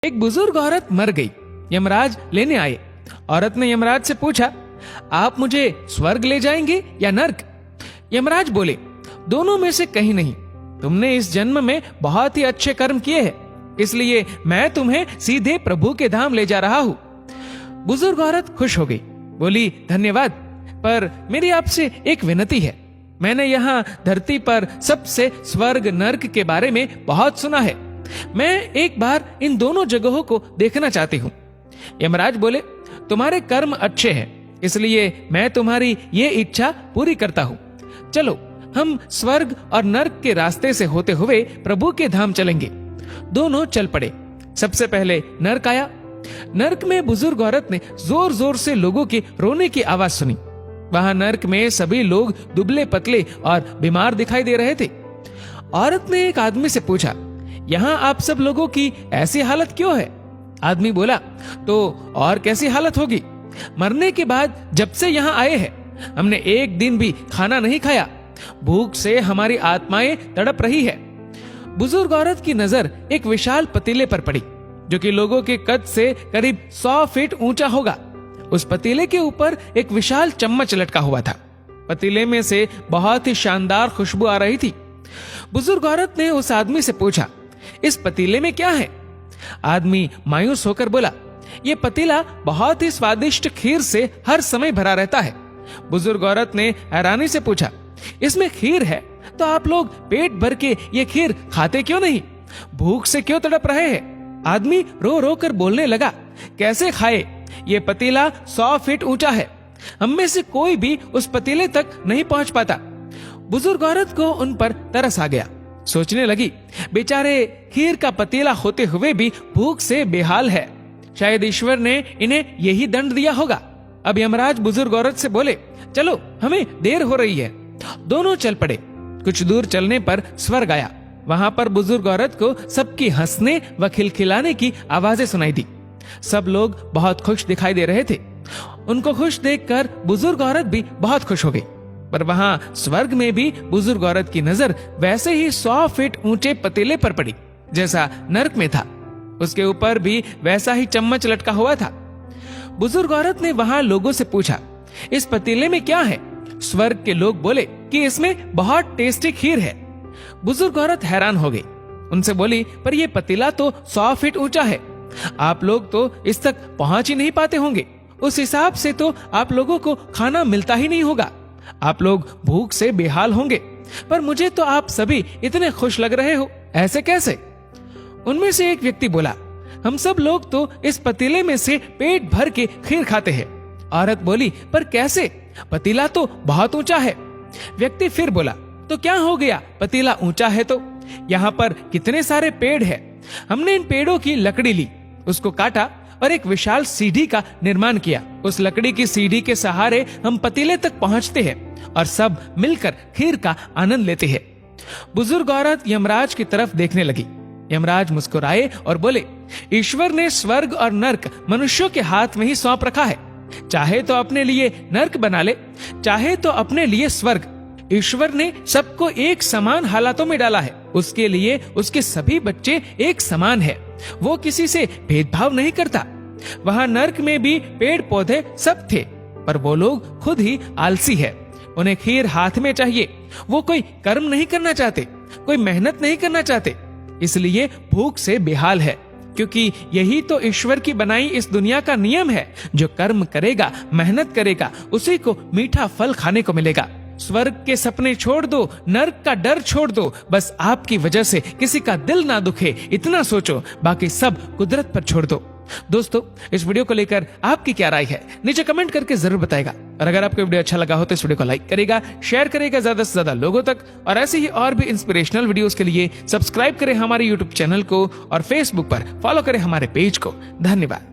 एक बुजुर्ग औरत मर गई। यमराज लेने आए। औरत ने यमराज से पूछा, आप मुझे स्वर्ग ले जाएंगे या नर्क? यमराज बोले, दोनों में से कहीं नहीं। तुमने इस जन्म में बहुत ही अच्छे कर्म किए हैं, इसलिए मैं तुम्हें सीधे प्रभु के धाम ले जा रहा हूं। बुजुर्ग औरत खुश हो गई, बोली, धन्यवाद, पर मेरी आपसे एक विनती है। मैंने यहाँ धरती पर सबसे स्वर्ग नर्क के बारे में बहुत सुना है। मैं एक बार इन दोनों जगहों को देखना चाहती हूँ। यमराज बोले, तुम्हारे कर्म अच्छे हैं, इसलिए मैं तुम्हारी ये इच्छा पूरी करता हूँ। चलो हम स्वर्ग और नर्क के रास्ते से होते हुए प्रभु के धाम चलेंगे। दोनों चल पड़े। सबसे पहले नर्क आया। नर्क में बुजुर्ग औरत ने जोर जोर से लोगों के रोने की आवाज सुनी। वहां नर्क में सभी लोग दुबले पतले और बीमार दिखाई दे रहे थे। औरत ने एक आदमी से पूछा, यहाँ आप सब लोगों की ऐसी हालत क्यों है? आदमी बोला, तो और कैसी हालत होगी? मरने के बाद जब से यहाँ आए हैं हमने एक दिन भी खाना नहीं खाया। भूख से हमारी आत्माएं तड़प रही है। बुजुर्ग औरत की नजर एक विशाल पतीले पर पड़ी, जो कि लोगों के कद से करीब 100 फीट ऊंचा होगा। उस पतीले के ऊपर एक विशाल चम्मच लटका हुआ था। पतीले में से बहुत ही शानदार खुशबू आ रही थी। बुजुर्ग औरत ने उस आदमी से पूछा, इस पतीले में क्या है? आदमी मायूस होकर बोला, ये पतीला बहुत ही स्वादिष्ट खीर से हर समय भरा रहता है। बुजुर्ग औरत ने हैरानी से पूछा, इसमें खीर है तो आप लोग पेट भर के ये खीर खाते क्यों नहीं? भूख से क्यों तड़प रहे हैं? आदमी रो रो कर बोलने लगा, कैसे खाए? ये पतीला 100 फीट ऊंचा है। हम में से कोई भी उस पतीले तक नहीं पहुंच पाता। बुजुर्ग औरत को उन पर तरस आ गया। सोचने लगी, बेचारे खीर का पतीला होते हुए भी भूख से बेहाल है। शायद ईश्वर ने इन्हें यही दंड दिया होगा। अब यमराज बुजुर्ग औरत से बोले, चलो हमें देर हो रही है। दोनों चल पड़े। कुछ दूर चलने पर स्वर्ग आया। वहां पर बुजुर्ग औरत को सबकी हंसने व खिलखिलाने की आवाजें सुनाई दी। सब लोग बहुत खुश दिखाई दे रहे थे। उनको खुश देखकर बुजुर्ग औरत भी बहुत खुश हो गई। पर वहां स्वर्ग में भी बुजुर्ग औरत की नजर वैसे ही 100 फीट ऊंचे पतीले पर पड़ी जैसा नर्क में था। उसके ऊपर भी वैसा ही चम्मच लटका हुआ था। बुजुर्ग औरत ने वहां लोगों से पूछा, इस पतीले में क्या है? स्वर्ग के लोग बोले कि इसमें बहुत टेस्टी खीर है। बुजुर्ग औरत हैरान हो गई। उनसे बोली, पर यह पतीला तो 100 फीट ऊंचा है। आप लोग तो इस तक पहुंच ही नहीं पाते होंगे। उस हिसाब से तो आप लोगों को खाना मिलता ही नहीं होगा। आप लोग भूख से बेहाल होंगे। पर मुझे तो आप सभी इतने खुश लग रहे हो, ऐसे कैसे? उनमें से एक व्यक्ति बोला, हम सब लोग तो इस पतीले में से पेट भर के खीर खाते हैं। औरत बोली, पर कैसे? पतीला तो बहुत ऊंचा है। व्यक्ति फिर बोला, तो क्या हो गया? पतीला ऊंचा है तो यहाँ पर कितने सारे पेड़ हैं। हमने इन पेड़ों की लकड़ी ली, उसको काटा और एक विशाल सीढ़ी का निर्माण किया। उस लकड़ी की सीढ़ी के सहारे हम पतीले तक पहुंचते हैं और सब मिलकर खीर का आनंद लेते हैं। बुजुर्ग औरत यमराज की तरफ देखने लगी। यमराज मुस्कुराए और बोले, ईश्वर ने स्वर्ग और नर्क मनुष्यों के हाथ में ही सौंप रखा है। चाहे तो अपने लिए नर्क बना ले, चाहे तो अपने लिए स्वर्ग। ईश्वर ने सबको एक समान हालातों में डाला है। उसके लिए उसके सभी बच्चे एक समान है। वो किसी से भेदभाव नहीं करता। वहां नर्क में भी पेड़ पौधे सब थे, पर वो लोग खुद ही आलसी है। उन्हें खीर हाथ में चाहिए। वो कोई कर्म नहीं करना चाहते, कोई मेहनत नहीं करना चाहते, इसलिए भूख से बेहाल है। क्योंकि यही तो ईश्वर की बनाई इस दुनिया का नियम है। जो कर्म करेगा, मेहनत करेगा, उसी को मीठा फल खाने को मिलेगा। स्वर्ग के सपने छोड़ दो, नर्क का डर छोड़ दो। बस आपकी वजह से किसी का दिल ना दुखे, इतना सोचो। बाकी सब कुदरत पर छोड़ दो। दोस्तों, इस वीडियो को लेकर आपकी क्या राय है, नीचे कमेंट करके जरूर बताएगा। और अगर आपको वीडियो अच्छा लगा हो तो इस वीडियो को लाइक करेगा, शेयर करेगा ज्यादा से ज्यादा लोगों तक। और ऐसे ही और भी इंस्पिरेशनल वीडियोस के लिए सब्सक्राइब करें हमारे यूट्यूब चैनल को और फेसबुक पर फॉलो करें हमारे पेज को। धन्यवाद।